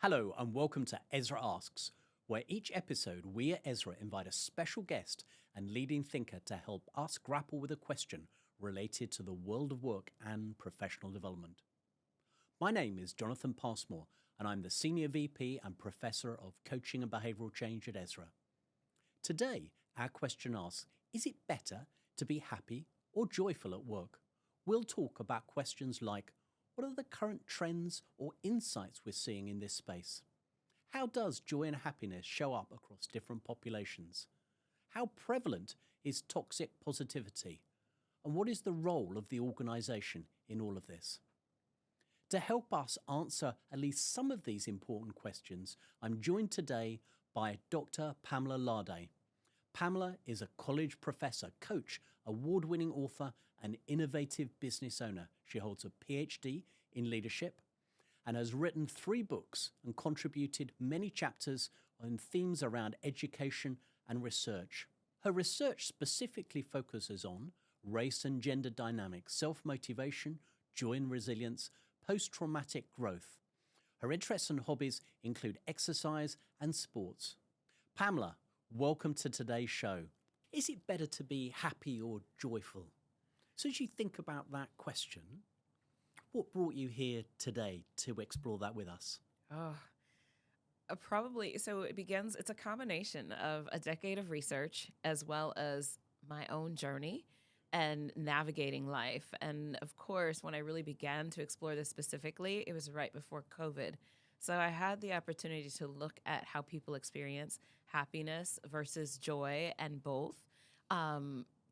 Hello and welcome to EZRA Asks, where each episode we at EZRA invite a special guest and leading thinker to help us grapple with a question related to the world of work and professional development. My name is Jonathan Passmore and I'm the Senior VP and Professor of Coaching and Behavioural Change at EZRA. Today, our question asks, is it better to be happy or joyful at work? We'll talk about questions like, what are the current trends or insights we're seeing in this space? How does joy and happiness show up across different populations? How prevalent is toxic positivity? And what is the role of the organisation in all of this? To help us answer at least some of these important questions, I'm joined today by Dr. Pamela Larde. Pamela is a college professor, coach, award-winning author, and innovative business owner. She holds a PhD in leadership and has written 3 books and contributed many chapters on themes around education and research. Her research specifically focuses on race and gender dynamics, self-motivation, joy and resilience, post-traumatic growth. Her interests and hobbies include exercise and sports. Pamela, welcome to today's show. Is it better to be happy or joyful? So as you think about that question, what brought you here today to explore that with us? Probably. So it's a combination of a decade of research as well as my own journey and navigating life. And of course, when I really began to explore this specifically, it was right before COVID. So I had the opportunity to look at how people experience happiness versus joy and both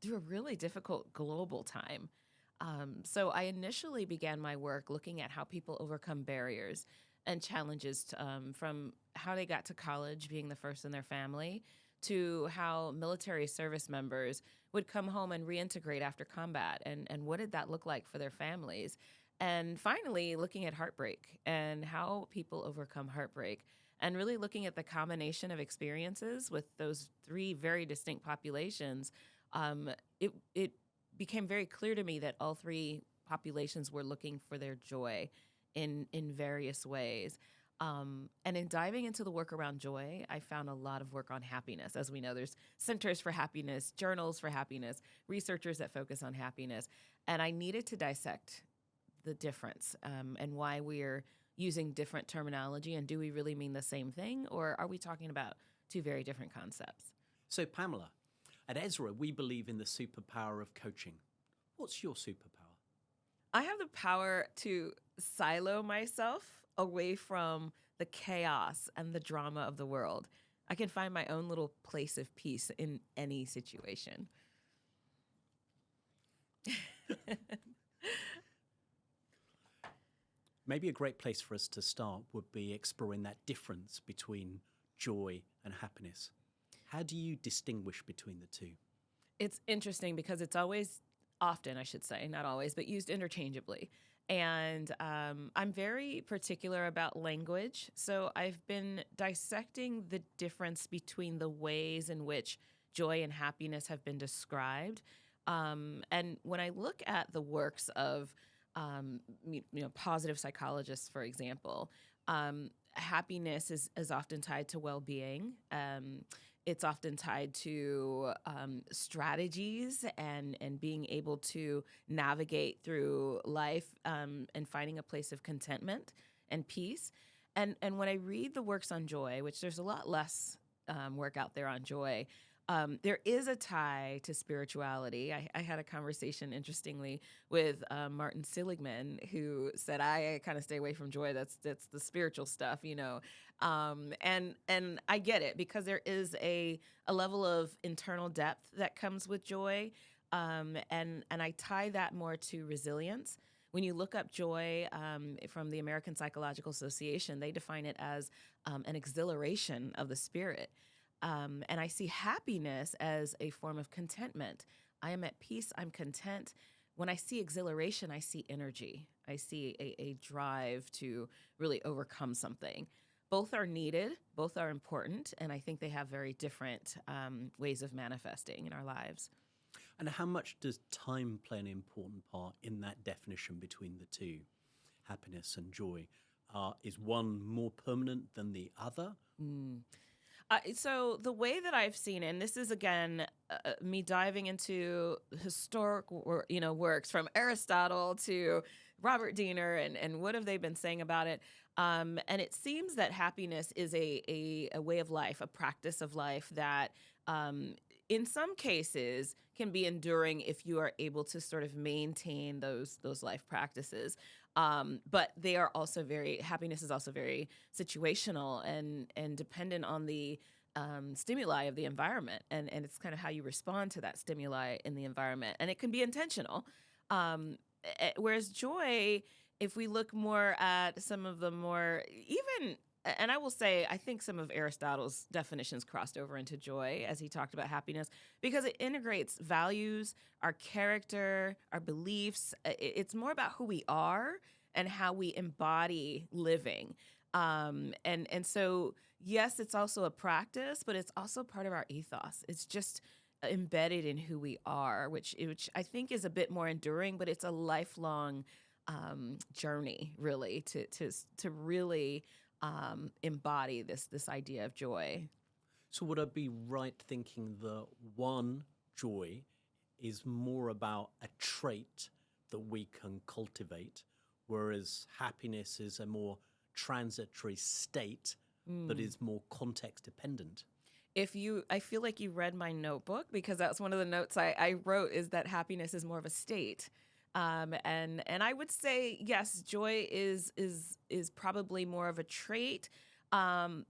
through a really difficult global time. So I initially began my work looking at how people overcome barriers and challenges from how they got to college, being the first in their family, to how military service members would come home and reintegrate after combat, and what did that look like for their families. And finally, looking at heartbreak and how people overcome heartbreak, and really looking at the combination of experiences with those 3 very distinct populations. It became very clear to me that all 3 populations were looking for their joy in various ways. And in diving into the work around joy, I found a lot of work on happiness. As we know, there's centers for happiness, journals for happiness, researchers that focus on happiness. And I needed to dissect the difference and why we're using different terminology, and do we really mean the same thing, or are we talking about 2 very different concepts? So Pamela, at EZRA, we believe in the superpower of coaching. What's your superpower? I have the power to silo myself away from the chaos and the drama of the world. I can find my own little place of peace in any situation. Maybe a great place for us to start would be exploring that difference between joy and happiness. How do you distinguish between the 2? It's interesting because it's often, I should say, not always, but used interchangeably. And I'm very particular about language. So I've been dissecting the difference between the ways in which joy and happiness have been described. And when I look at the works of positive psychologists, for example, happiness is often tied to well-being. It's often tied to strategies and being able to navigate through life and finding a place of contentment and peace. And when I read the works on joy, which there's a lot less work out there on joy, there is a tie to spirituality. I had a conversation, interestingly, with Martin Seligman, who said, I kind of stay away from joy. That's the spiritual stuff, you know. And I get it, because there is a level of internal depth that comes with joy. And I tie that more to resilience. When you look up joy from the American Psychological Association, they define it as an exhilaration of the spirit. And I see happiness as a form of contentment. I am at peace. I'm content. When I see exhilaration, I see energy. I see a drive to really overcome something. Both are needed. Both are important. And I think they have very different ways of manifesting in our lives. And how much does time play an important part in that definition between the 2, happiness and joy? Is one more permanent than the other? So the way that I've seen it, and this is again me diving into historic, works from Aristotle to Robert Diener, and what have they been saying about it? And it seems that happiness is a way of life, a practice of life that, in some cases, can be enduring if you are able to sort of maintain those life practices. But they are also happiness is also very situational and dependent on the stimuli of the environment. And it's kind of how you respond to that stimuli in the environment. And it can be intentional. Whereas joy, if we look more at some of the more even, and I will say, I think some of Aristotle's definitions crossed over into joy as he talked about happiness because it integrates values, our character, our beliefs. It's more about who we are and how we embody living. And so, yes, it's also a practice, but it's also part of our ethos. It's just embedded in who we are, which I think is a bit more enduring, but it's a lifelong journey, really, to really embody this idea of joy. So would I be right thinking that one, joy, is more about a trait that we can cultivate, whereas happiness is a more transitory state that is more context dependent? I feel like you read my notebook because that's one of the notes I wrote is that happiness is more of a state. And I would say, yes, joy is probably more of a trait. Um,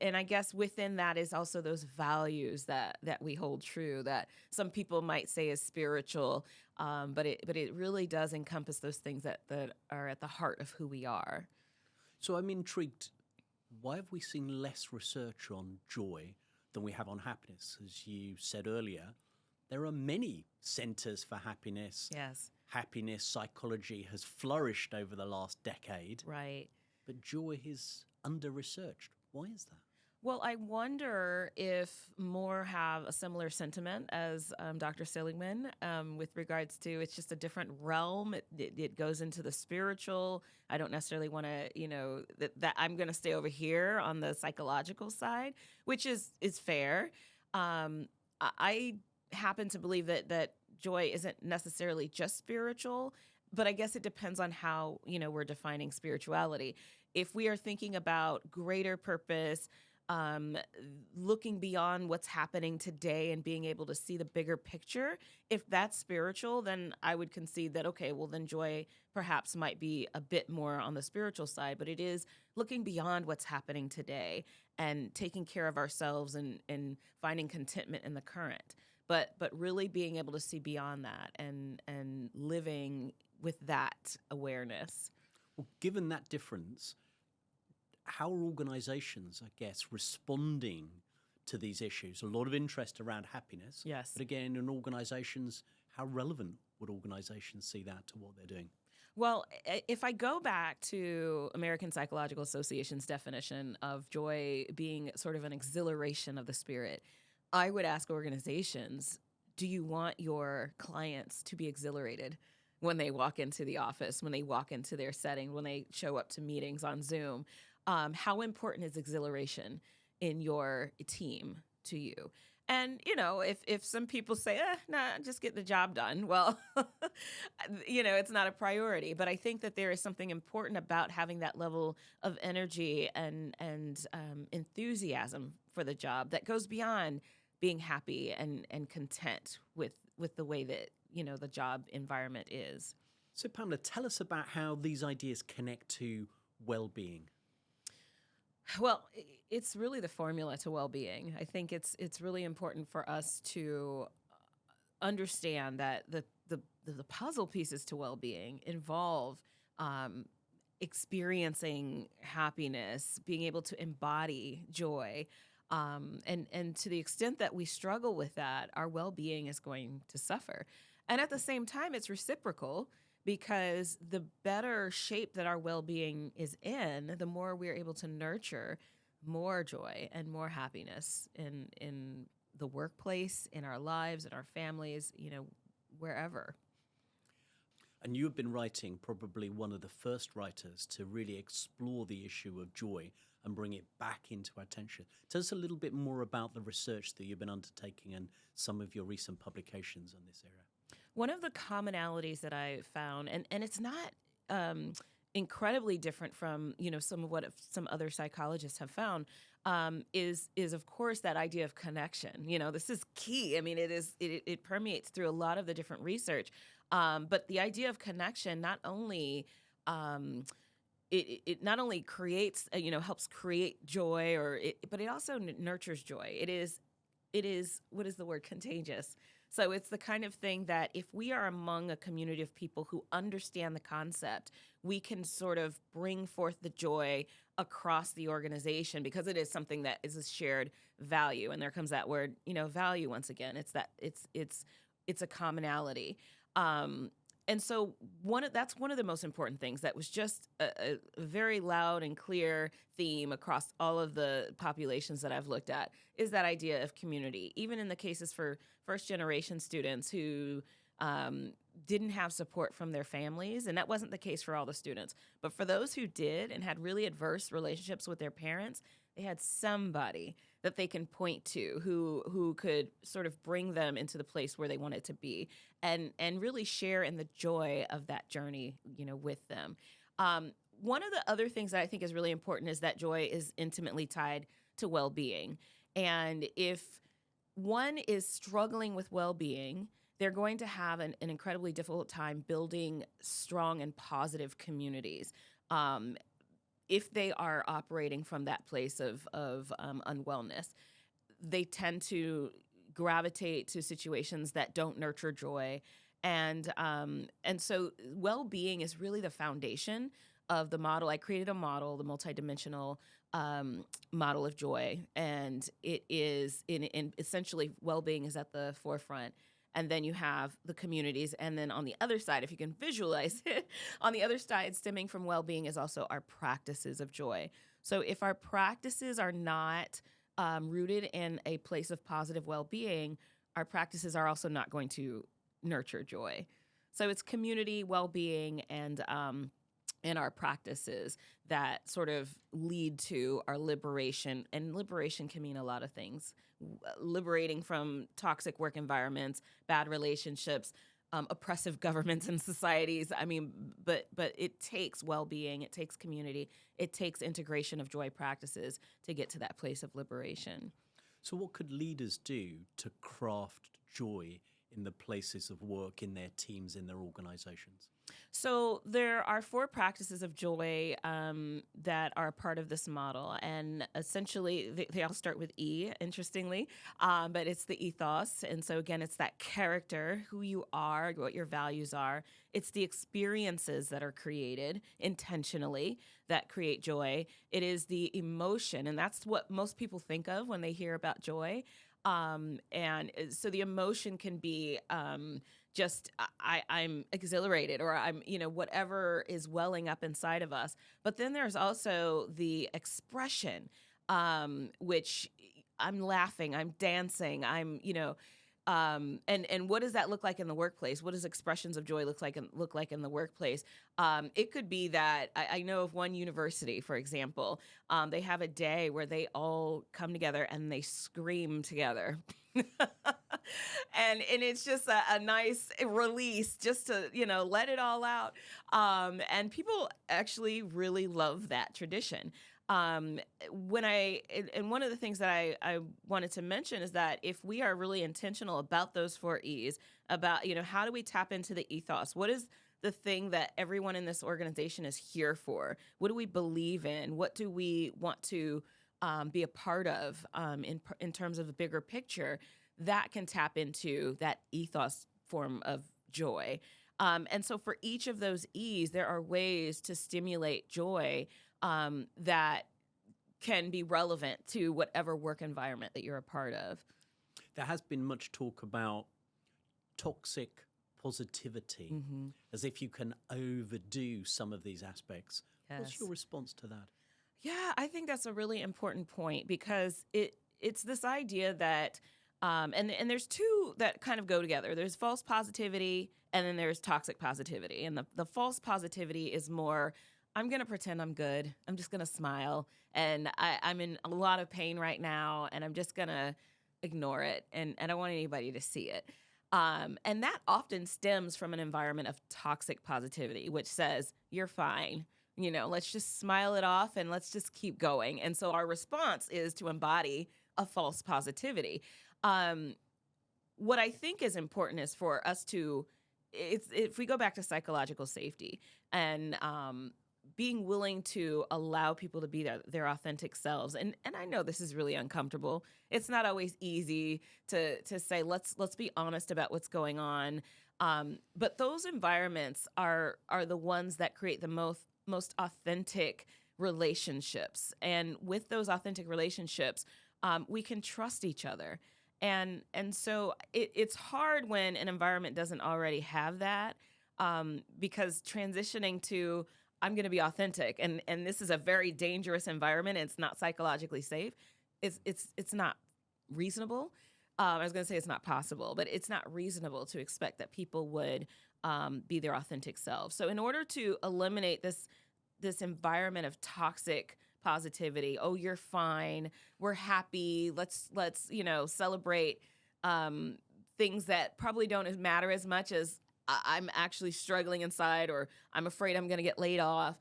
and I guess within that is also those values that we hold true that some people might say is spiritual, but it really does encompass those things that are at the heart of who we are. So I'm intrigued. Why have we seen less research on joy than we have on happiness? As you said earlier, there are many centers for happiness. Yes. Happiness psychology has flourished over the last decade. Right. But joy is under-researched. Why is that? Well, I wonder if more have a similar sentiment as Dr. Seligman with regards to it's just a different realm. It goes into the spiritual. I don't necessarily want to, that I'm going to stay over here on the psychological side, which is fair. I happen to believe that joy isn't necessarily just spiritual, but I guess it depends on how, we're defining spirituality. If we are thinking about greater purpose, looking beyond what's happening today and being able to see the bigger picture, if that's spiritual, then I would concede that, okay, well, then joy perhaps might be a bit more on the spiritual side, but it is looking beyond what's happening today and taking care of ourselves and finding contentment in the current. But really being able to see beyond that and living with that awareness. Well, given that difference, how are organizations, I guess, responding to these issues? A lot of interest around happiness. Yes. But again, in organizations, how relevant would organizations see that to what they're doing? Well, if I go back to American Psychological Association's definition of joy being sort of an exhilaration of the spirit, I would ask organizations, do you want your clients to be exhilarated when they walk into the office, when they walk into their setting, when they show up to meetings on Zoom? How important is exhilaration in your team to you? And, if some people say, nah, just get the job done, well, it's not a priority. But I think that there is something important about having that level of energy and enthusiasm for the job that goes beyond being happy and content with the way that, the job environment is. So, Pamela, tell us about how these ideas connect to well-being. Well, it's really the formula to well-being. I think it's really important for us to understand that the puzzle pieces to well-being involve experiencing happiness, being able to embody joy, and to the extent that we struggle with that, our well-being is going to suffer. And at the same time, it's reciprocal. Because the better shape that our well-being is in, the more we're able to nurture more joy and more happiness in the workplace, in our lives, in our families, wherever. And you have been writing, probably one of the first writers to really explore the issue of joy and bring it back into attention. Tell us a little bit more about the research that you've been undertaking and some of your recent publications on this area. One of the commonalities that I found, and it's not incredibly different from some of what some other psychologists have found, is of course that idea of connection. This is key. I mean, it permeates through a lot of the different research, but the idea of connection not only it not only creates helps create joy, but it also nurtures joy. It is what is the word, contagious. So it's the kind of thing that if we are among a community of people who understand the concept, we can sort of bring forth the joy across the organization, because it is something that is a shared value. And there comes that word, value once again. It's a commonality. And so that's one of the most important things that was just a very loud and clear theme across all of the populations that I've looked at, is that idea of community. Even in the cases for first-generation students who didn't have support from their families, and that wasn't the case for all the students, but for those who did and had really adverse relationships with their parents, they had somebody that they can point to who could sort of bring them into the place where they wanted to be, and really share in the joy of that journey, with them. One of the other things that I think is really important is that joy is intimately tied to well-being. And if one is struggling with well-being, they're going to have an incredibly difficult time building strong and positive communities. If they are operating from that place of unwellness, they tend to gravitate to situations that don't nurture joy, and so well-being is really the foundation of the model. I created a model, the multidimensional model of joy, and it is in essentially well-being is at the forefront. And then you have the communities. And then on the other side, if you can visualize it, on the other side, stemming from well-being is also our practices of joy. So if our practices are not rooted in a place of positive well-being, our practices are also not going to nurture joy. So it's community, well-being, and our practices that sort of lead to our liberation. And liberation can mean a lot of things. Liberating from toxic work environments, bad relationships, oppressive governments and societies. I mean, but it takes well-being, it takes community, it takes integration of joy practices to get to that place of liberation. So what could leaders do to craft joy in the places of work, in their teams, in their organizations? So there are 4 practices of joy that are part of this model, and essentially they all start with E, interestingly, but it's the ethos. And so again, it's that character, who you are, what your values are. It's the experiences that are created intentionally that create joy. It is the emotion, and that's what most people think of when they hear about joy. And so the emotion can be just I'm exhilarated, or I'm, whatever is welling up inside of us. But then there's also the expression, which I'm laughing, I'm dancing, I'm, and what does that look like in the workplace? What does expressions of joy look like in the workplace? It could be that I know of one university, for example, they have a day where they all come together and they scream together. And it's just a nice release, just to, let it all out. And people actually really love that tradition. And one of the things that I wanted to mention is that if we are really intentional about those 4 E's, about, how do we tap into the ethos? What is the thing that everyone in this organization is here for? What do we believe in? What do we want to be a part of in terms of the bigger picture? That can tap into that ethos form of joy. And so for each of those E's, there are ways to stimulate joy that can be relevant to whatever work environment that you're a part of. There has been much talk about toxic positivity, as if you can overdo some of these aspects. Yes. What's your response to that? Yeah, I think that's a really important point, because it's this idea that And there's two that kind of go together. There's false positivity, and then there's toxic positivity. And the false positivity is more, I'm going to pretend I'm good. I'm just going to smile. And I'm in a lot of pain right now, and I'm just going to ignore it. And I don't want anybody to see it. And that often stems from an environment of toxic positivity, which says, you're fine. Let's just smile it off and let's just keep going. And so our response is to embody a false positivity. What I think is important is for us to, if we go back to psychological safety and being willing to allow people to be their authentic selves. And I know this is really uncomfortable. It's not always easy to say, let's be honest about what's going on. But those environments are the ones that create the most authentic relationships. And with those authentic relationships, we can trust each other. And so it's hard when an environment doesn't already have that, because transitioning to, I'm going to be authentic, and this is a very dangerous environment, and it's not psychologically safe. It's not reasonable. I was going to say it's not possible, but it's not reasonable to expect that people would be their authentic selves. So in order to eliminate this environment of toxic positivity, oh, you're fine, we're happy, let's celebrate things that probably don't matter as much as I'm actually struggling inside, or I'm afraid I'm going to get laid off.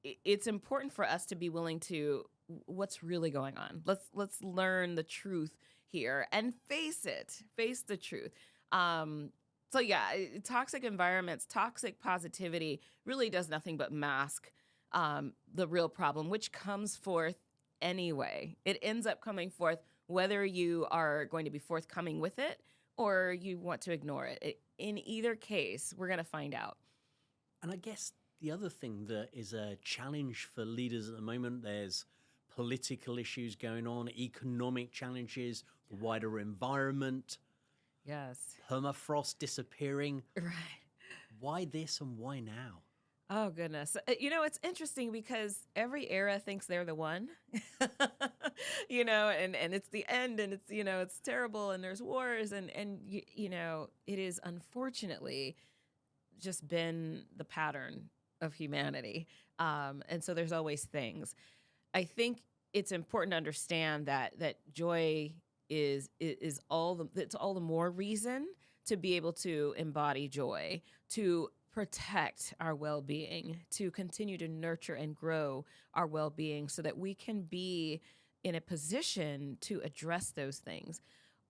It's important for us to be willing to, what's really going on. Let's learn the truth here and face the truth. So yeah, toxic environments, toxic positivity really does nothing but mask the real problem, which comes forth anyway. It ends up coming forth whether you are going to be forthcoming with it or you want to ignore it. In either case, we're going to find out. And I guess the other thing that is a challenge for leaders at the moment, there's political issues going on, economic challenges, the wider environment. Yes. Permafrost disappearing. Right. Why this and why now? Oh, goodness. It's interesting because every era thinks they're the one, and it's the end, and it's terrible, and there's wars, and it is unfortunately just been the pattern of humanity. And so there's always things. I think it's important to understand that joy is all the more reason to be able to embody joy, to protect our well-being, to continue to nurture and grow our well-being so that we can be in a position to address those things.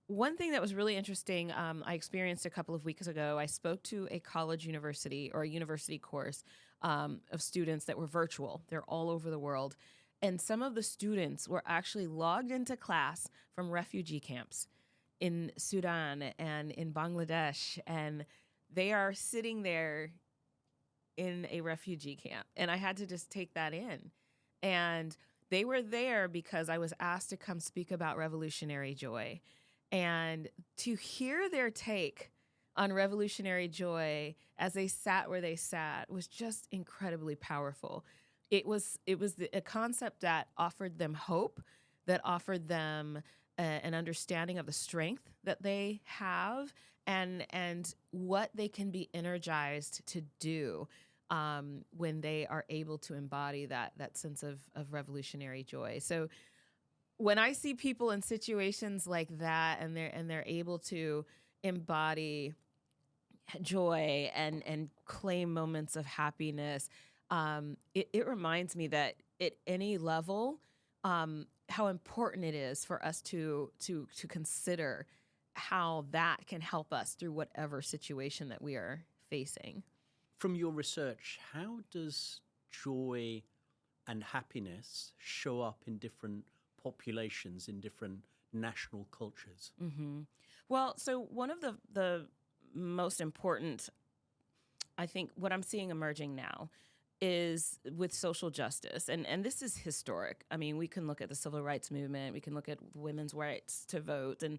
One thing that was really interesting, I experienced a couple of weeks ago, I spoke to a university course of students that were virtual. They're all over the world. And some of the students were actually logged into class from refugee camps in Sudan and in Bangladesh, and they are sitting there in a refugee camp. And I had to just take that in. And they were there because I was asked to come speak about revolutionary joy. And to hear their take on revolutionary joy as they sat where they sat was just incredibly powerful. It was a concept that offered them hope, that offered them an understanding of the strength that they have and what they can be energized to do when they are able to embody that sense of revolutionary joy. So when I see people in situations like that and they're able to embody joy and claim moments of happiness, it reminds me that at any level, how important it is for us to consider how that can help us through whatever situation that we are facing. From your research, how does joy and happiness show up in different populations, in different national cultures? Mm-hmm. Well, so one of the most important, I think, what I'm seeing emerging now is with social justice. And this is historic. I mean, we can look at the civil rights movement, we can look at women's rights to vote, and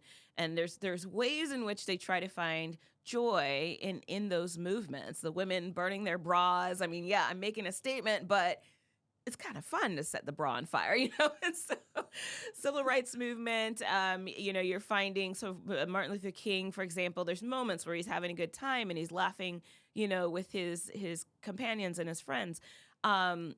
there's ways in which they try to find joy in those movements. The women burning their bras. I mean, yeah, I'm making a statement, but it's kind of fun to set the bra on fire, And so, civil rights movement, you're finding, so Martin Luther King, for example, there's moments where he's having a good time and he's laughing, with his companions and his friends. Um,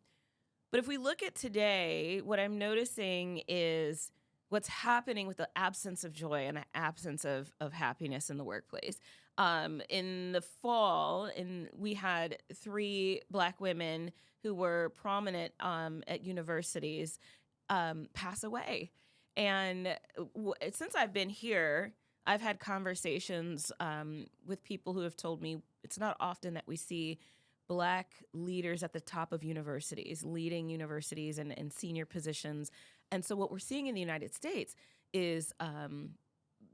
but if we look at today, what I'm noticing is what's happening with the absence of joy and the absence of happiness in the workplace. In the fall, we had 3 Black women who were prominent at universities pass away. And since I've been here, I've had conversations with people who have told me it's not often that we see Black leaders at the top of universities, leading universities and senior positions. And so what we're seeing in the United States is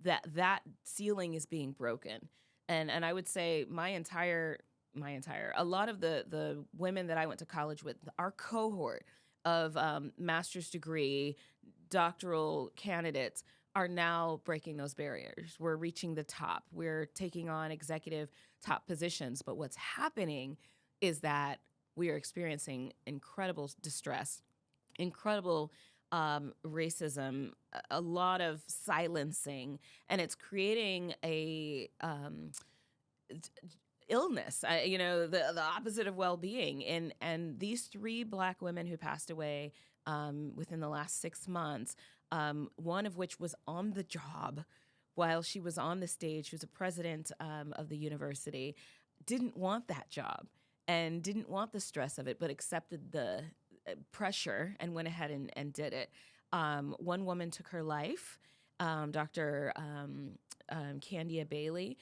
that ceiling is being broken. And I would say a lot of the women that I went to college with, our cohort of master's degree, doctoral candidates are now breaking those barriers. We're reaching the top. We're taking on executive top positions. But what's happening is that we are experiencing incredible distress, incredible racism, a lot of silencing, and it's creating a illness, the opposite of well-being. And these 3 Black women who passed away within the last 6 months, one of which was on the job while she was on the stage. She was a president of the university, didn't want that job and didn't want the stress of it, but accepted the pressure and went ahead and did it. One woman took her life. Dr. Candia Bailey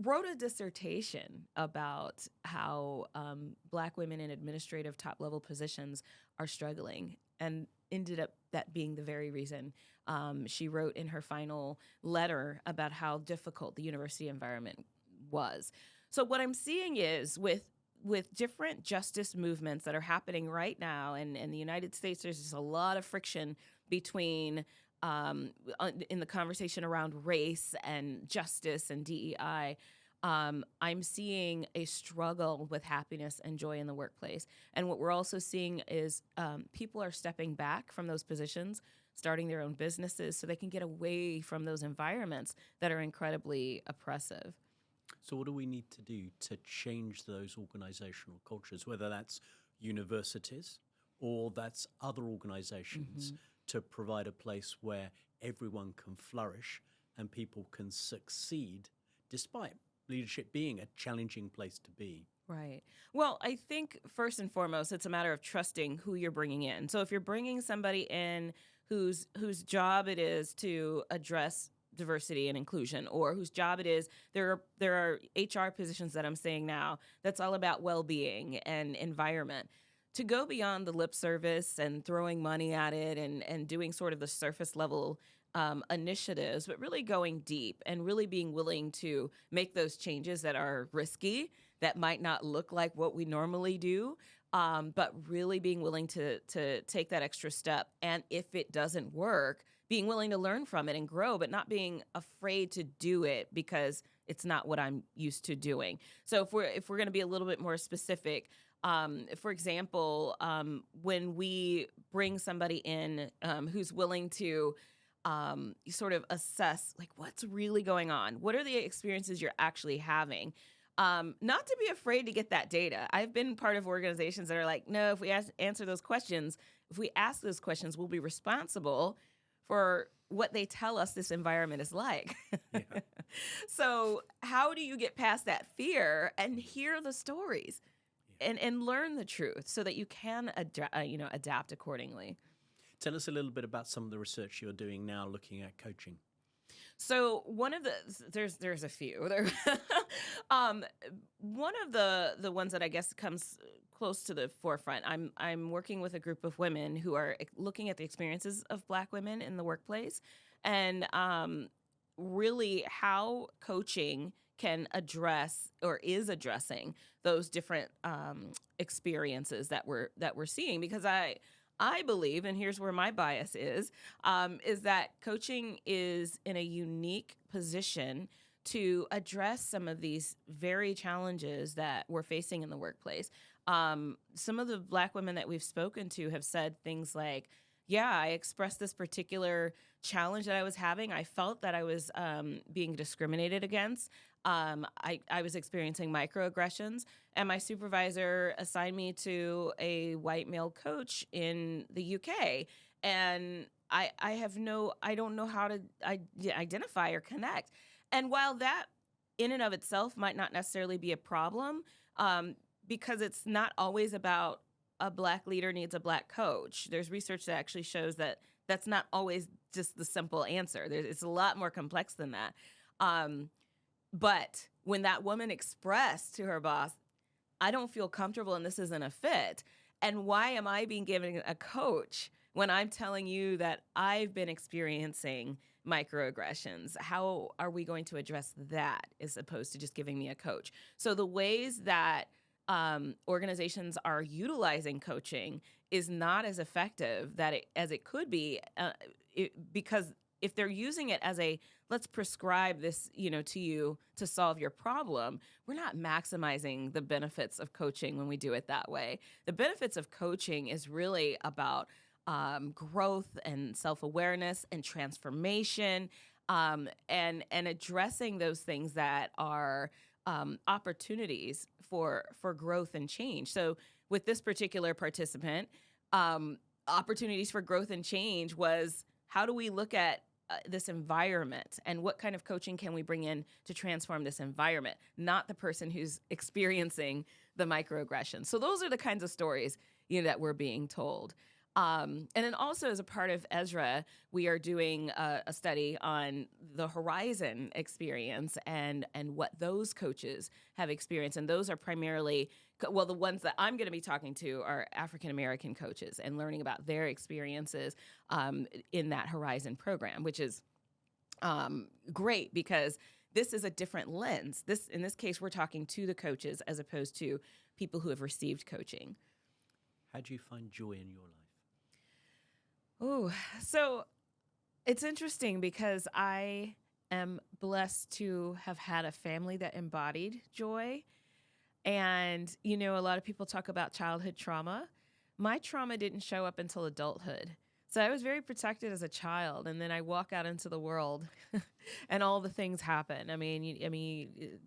wrote a dissertation about how Black women in administrative top-level positions are struggling, and ended up that being the very reason. She wrote in her final letter about how difficult the university environment was. So what I'm seeing is with different justice movements that are happening right now, and in the United States, there's just a lot of friction between in the conversation around race and justice and DEI. I'm seeing a struggle with happiness and joy in the workplace. And what we're also seeing is people are stepping back from those positions, starting their own businesses so they can get away from those environments that are incredibly oppressive. So what do we need to do to change those organizational cultures, whether that's universities or that's other organizations, to provide a place where everyone can flourish and people can succeed despite leadership being a challenging place to be? Right. Well, I think first and foremost, it's a matter of trusting who you're bringing in. So if you're bringing somebody in whose job it is to address diversity and inclusion, or whose job it is, there are HR positions that I'm saying now that's all about well-being and environment. To go beyond the lip service and throwing money at it and doing sort of the surface level initiatives, but really going deep and really being willing to make those changes that are risky, that might not look like what we normally do, but really being willing to take that extra step. And if it doesn't work, being willing to learn from it and grow, but not being afraid to do it because it's not what I'm used to doing. So if we're going to be a little bit more specific, for example, when we bring somebody in who's willing to sort of assess, like, what's really going on? What are the experiences you're actually having? Not to be afraid to get that data. I've been part of organizations that are like, no, if we answer those questions, if we ask those questions, we'll be responsible for what they tell us this environment is like. Yeah. So how do you get past that fear and hear the stories and learn the truth so that you can adapt accordingly? Tell us a little bit about some of the research you're doing now looking at coaching. So one of there's a few. One of the ones that I guess comes close to the forefront. I'm working with a group of women who are looking at the experiences of Black women in the workplace, and really how coaching can address or is addressing those different experiences that we're seeing. Because I believe, and here's where my bias is that coaching is in a unique position to address some of these very challenges that we're facing in the workplace. Some of the Black women that we've spoken to have said things like, yeah, I expressed this particular challenge that I was having. I felt that I was being discriminated against. I was experiencing microaggressions, and my supervisor assigned me to a white male coach in the UK. And I don't know how to identify or connect. And while that in and of itself might not necessarily be a problem, because it's not always about a Black leader needs a Black coach. There's research that actually shows that that's not always just the simple answer. It's a lot more complex than that. But when that woman expressed to her boss, I don't feel comfortable and this isn't a fit, and why am I being given a coach when I'm telling you that I've been experiencing microaggressions? How are we going to address that as opposed to just giving me a coach? So the ways that organizations are utilizing coaching is not as effective as it could be, because if they're using it as a let's prescribe this, to you to solve your problem, we're not maximizing the benefits of coaching when we do it that way. The benefits of coaching is really about growth and self-awareness and transformation, and addressing those things that are opportunities for growth and change. So with this particular participant, opportunities for growth and change was, how do we look at this environment and what kind of coaching can we bring in to transform this environment, not the person who's experiencing the microaggression. So those are the kinds of stories that we're being told. And then also as a part of EZRA, we are doing a study on the Horizon experience and what those coaches have experienced. And those are primarily, well, the ones that I'm going to be talking to are African-American coaches and learning about their experiences in that Horizon program, which is great because this is a different lens. In this case, we're talking to the coaches as opposed to people who have received coaching. How do you find joy in your life? Oh, so it's interesting because I am blessed to have had a family that embodied joy. And, a lot of people talk about childhood trauma. My trauma didn't show up until adulthood. So I was very protected as a child. And then I walk out into the world and all the things happen. I mean,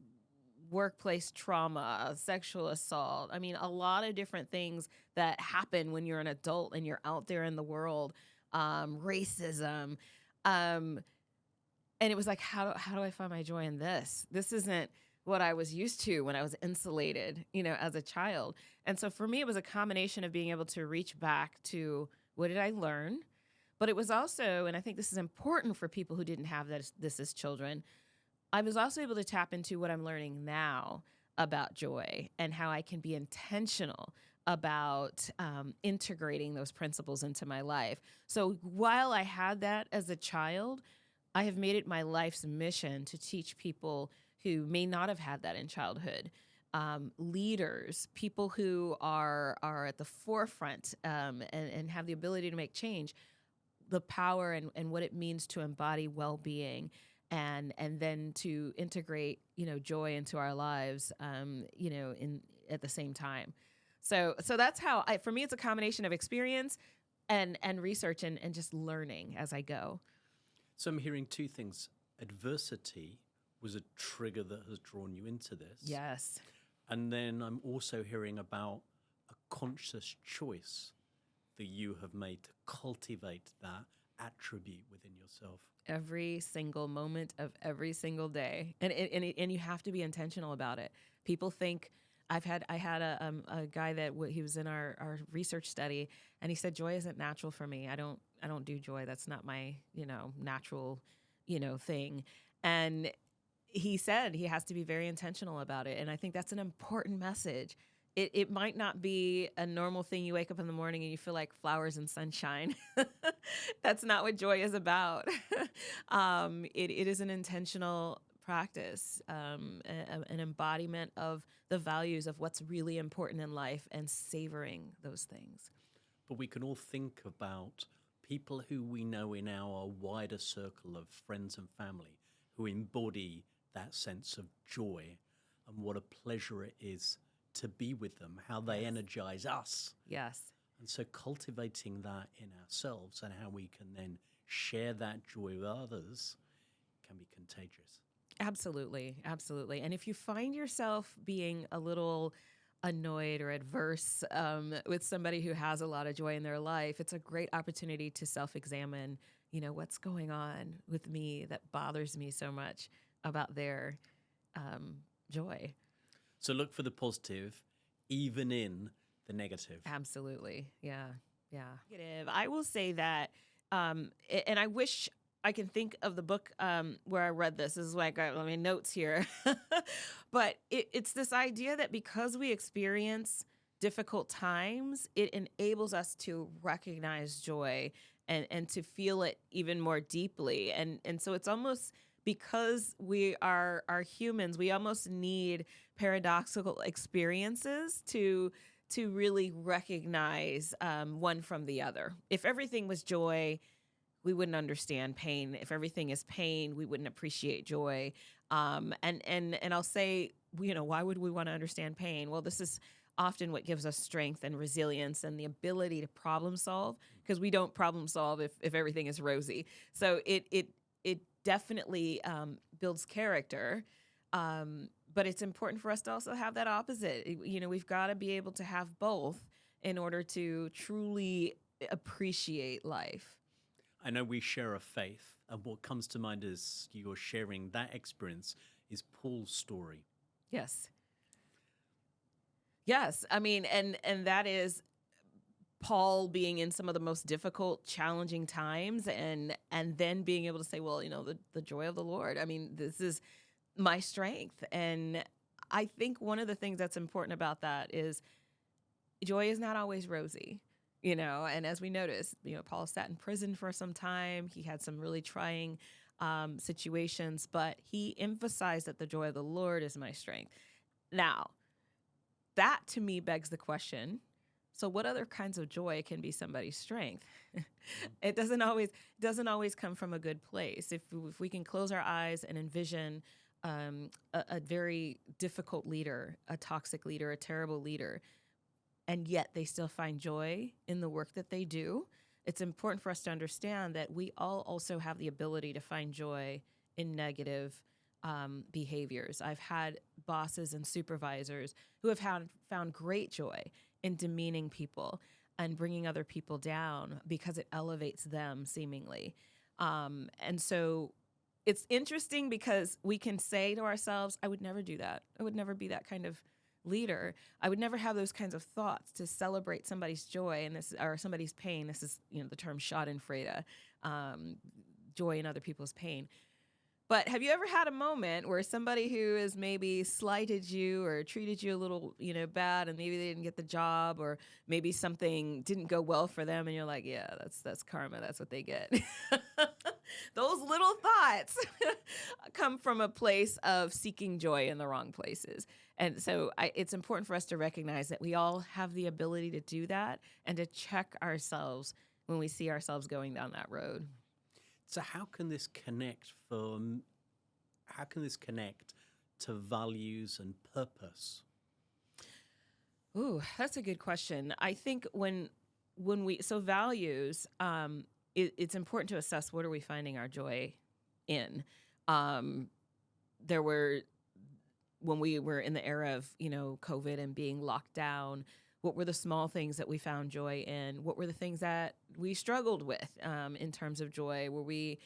workplace trauma, sexual assault. I mean, a lot of different things that happen when you're an adult and you're out there in the world, racism. And it was like, how do I find my joy in this? This isn't what I was used to when I was insulated, as a child. And so for me, it was a combination of being able to reach back to what did I learn? But it was also, and I think this is important for people who didn't have this as children, I was also able to tap into what I'm learning now about joy and how I can be intentional about integrating those principles into my life. So while I had that as a child, I have made it my life's mission to teach people who may not have had that in childhood, leaders, people who are at the forefront and have the ability to make change, the power and what it means to embody well-being. And then to integrate, joy into our lives, at the same time. So that's how for me, it's a combination of experience and research and just learning as I go. So I'm hearing two things. Adversity was a trigger that has drawn you into this. Yes. And then I'm also hearing about a conscious choice that you have made to cultivate that attribute within yourself. Every single moment of every single day. And you have to be intentional about it. People think I had a guy that he was in our research study, and he said, joy isn't natural for me. I don't do joy. That's not my, natural, thing. And he said he has to be very intentional about it. And I think that's an important message. It might not be a normal thing. You wake up in the morning and you feel like flowers and sunshine. That's not what joy is about. It is an intentional practice, an embodiment of the values of what's really important in life and savoring those things. But we can all think about people who we know in our wider circle of friends and family who embody that sense of joy and what a pleasure it is to be with them, how they Yes. energize us. Yes. And so cultivating that in ourselves and how we can then share that joy with others can be contagious. Absolutely. Absolutely. And if you find yourself being a little annoyed or adverse with somebody who has a lot of joy in their life, it's a great opportunity to self-examine, what's going on with me that bothers me so much about their joy. So look for the positive, even in the negative. Absolutely. Yeah. Yeah. Negative. I will say that, and I wish I can think of the book where I read this. This is why I got my notes here. But it's this idea that because we experience difficult times, it enables us to recognize joy and to feel it even more deeply. And so it's almost because we are humans, we almost need paradoxical experiences to really recognize one from the other. If everything was joy, we wouldn't understand pain. If everything is pain, we wouldn't appreciate joy. And I'll say, why would we want to understand pain? Well, this is often what gives us strength and resilience and the ability to problem solve, because we don't problem solve if everything is rosy. So it definitely builds character. But it's important for us to also have that opposite. We've got to be able to have both in order to truly appreciate life. I know we share a faith, and what comes to mind as you're sharing that experience is Paul's story. Yes. Yes. I mean, and that is Paul being in some of the most difficult, challenging times, and then being able to say, well, the joy of the Lord. I mean, this is my strength. And I think one of the things that's important about that is joy is not always rosy. And as we noticed, Paul sat in prison for some time. He had some really trying situations, but he emphasized that the joy of the Lord is my strength. Now, that to me begs the question, so what other kinds of joy can be somebody's strength? It doesn't always come from a good place. If we can close our eyes and envision a very difficult leader, a toxic leader, a terrible leader, and yet they still find joy in the work that they do, it's important for us to understand that we all also have the ability to find joy in negative behaviors. I've had bosses and supervisors who have found great joy in demeaning people and bringing other people down because it elevates them seemingly. And so it's interesting because we can say to ourselves, I would never do that. I would never be that kind of leader. I would never have those kinds of thoughts to celebrate somebody's joy or somebody's pain. This is, the term schadenfreude, joy in other people's pain. But have you ever had a moment where somebody who has maybe slighted you or treated you a little, bad, and maybe they didn't get the job, or maybe something didn't go well for them, and you're like, yeah, that's karma. That's what they get. Those little thoughts come from a place of seeking joy in the wrong places. And so it's important for us to recognize that we all have the ability to do that and to check ourselves when we see ourselves going down that road. So how can this connect to values and purpose? Ooh, that's a good question. I think when values, it's important to assess what are we finding our joy in. When we were in the era of, COVID and being locked down, what were the small things that we found joy in? What were the things that we struggled with in terms of joy? Were we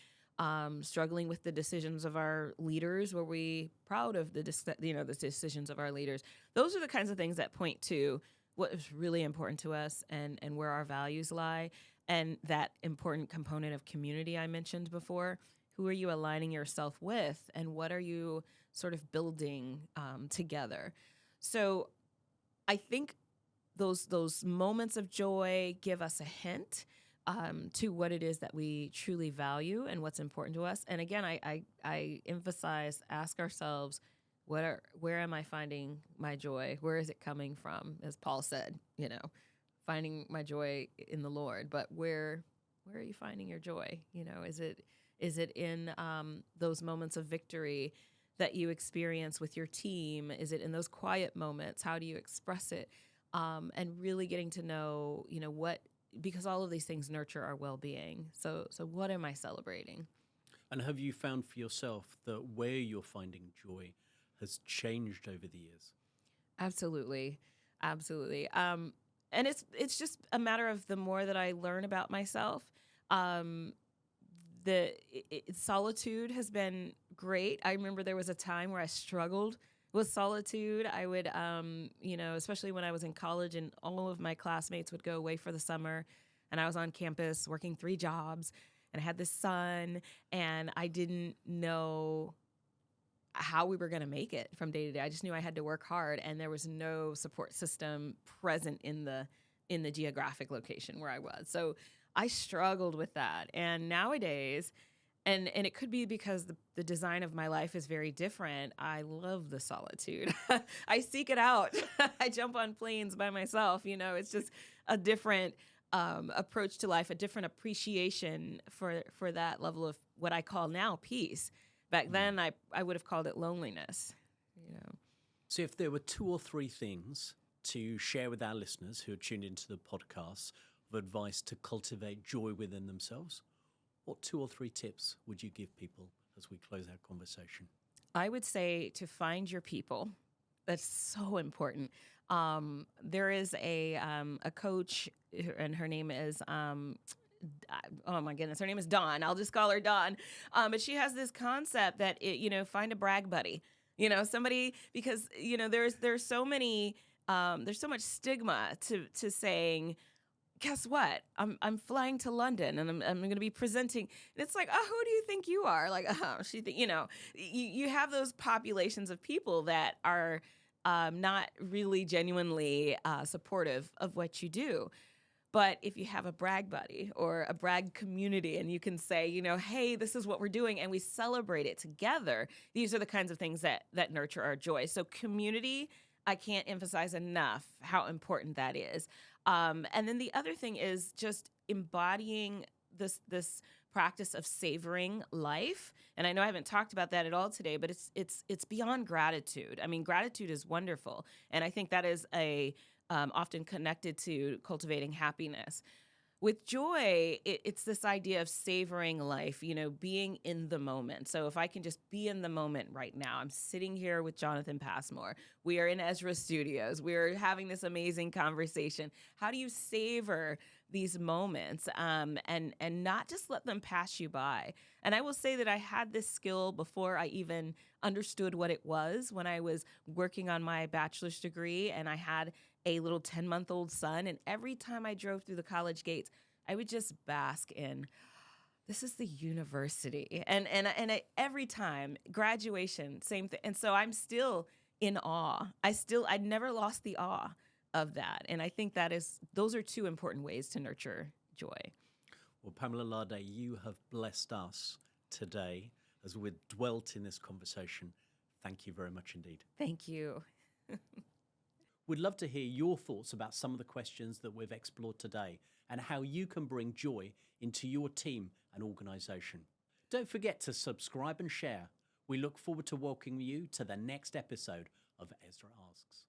struggling with the decisions of our leaders? Were we proud of the decisions of our leaders? Those are the kinds of things that point to what is really important to us and where our values lie. And that important component of community I mentioned before. Who are you aligning yourself with, and what are you sort of building together? So I think those moments of joy give us a hint to what it is that we truly value and what's important to us. And again, I emphasize, ask ourselves, where am I finding my joy? Where is it coming from? As Paul said, finding my joy in the Lord. But where are you finding your joy? Is it in those moments of victory that you experience with your team? Is it in those quiet moments? How do you express it? And really getting to know, what, because all of these things nurture our well-being. So what am I celebrating? And have you found for yourself that where you're finding joy has changed over the years? Absolutely. Absolutely. And it's just a matter of the more that I learn about myself, um, solitude has been great. I remember there was a time where I struggled with solitude. I would, especially when I was in college and all of my classmates would go away for the summer and I was on campus working 3 jobs and I had this son and I didn't know how we were going to make it from day to day. I just knew I had to work hard and there was no support system present in the geographic location where I was. So I struggled with that. And nowadays, and it could be because the design of my life is very different. I love the solitude. I seek it out. I jump on planes by myself. It's just a different approach to life, a different appreciation for that level of what I call now peace. Back then, I would have called it loneliness. So if there were 2 or 3 things to share with our listeners who are tuned into the podcast of advice to cultivate joy within themselves, what 2 or 3 tips would you give people as we close our conversation? I would say to find your people. That's so important. There is a coach, and her name is oh my goodness, her name is Dawn. I'll just call her Dawn. But she has this concept that find a brag buddy. Somebody, because there's so many there's so much stigma to saying, guess what? I'm flying to London and I'm going to be presenting. And it's like, oh, who do you think you are? Like, oh, you have those populations of people that are not really genuinely supportive of what you do. But if you have a brag buddy or a brag community and you can say, hey, this is what we're doing and we celebrate it together, these are the kinds of things that nurture our joy. So community, I can't emphasize enough how important that is. And then the other thing is just embodying this practice of savoring life. And I know I haven't talked about that at all today, but it's beyond gratitude. I mean, gratitude is wonderful. And I think that is often connected to cultivating happiness. With joy, it's this idea of savoring life, being in the moment. So if I can just be in the moment right now, I'm sitting here with Jonathan Passmore. We are in EZRA Studios. We're having this amazing conversation. How do you savor these moments and not just let them pass you by? And I will say that I had this skill before I even understood what it was when I was working on my bachelor's degree and I had a little 10-month-old son. And every time I drove through the college gates, I would just bask in, this is the university. And every time, graduation, same thing. And so I'm still in awe. I never lost the awe of that. And I think those are 2 important ways to nurture joy. Well, Pamela Larde, you have blessed us today as we've dwelt in this conversation. Thank you very much indeed. Thank you. We'd love to hear your thoughts about some of the questions that we've explored today and how you can bring joy into your team and organization. Don't forget to subscribe and share. We look forward to welcoming you to the next episode of EZRA Asks.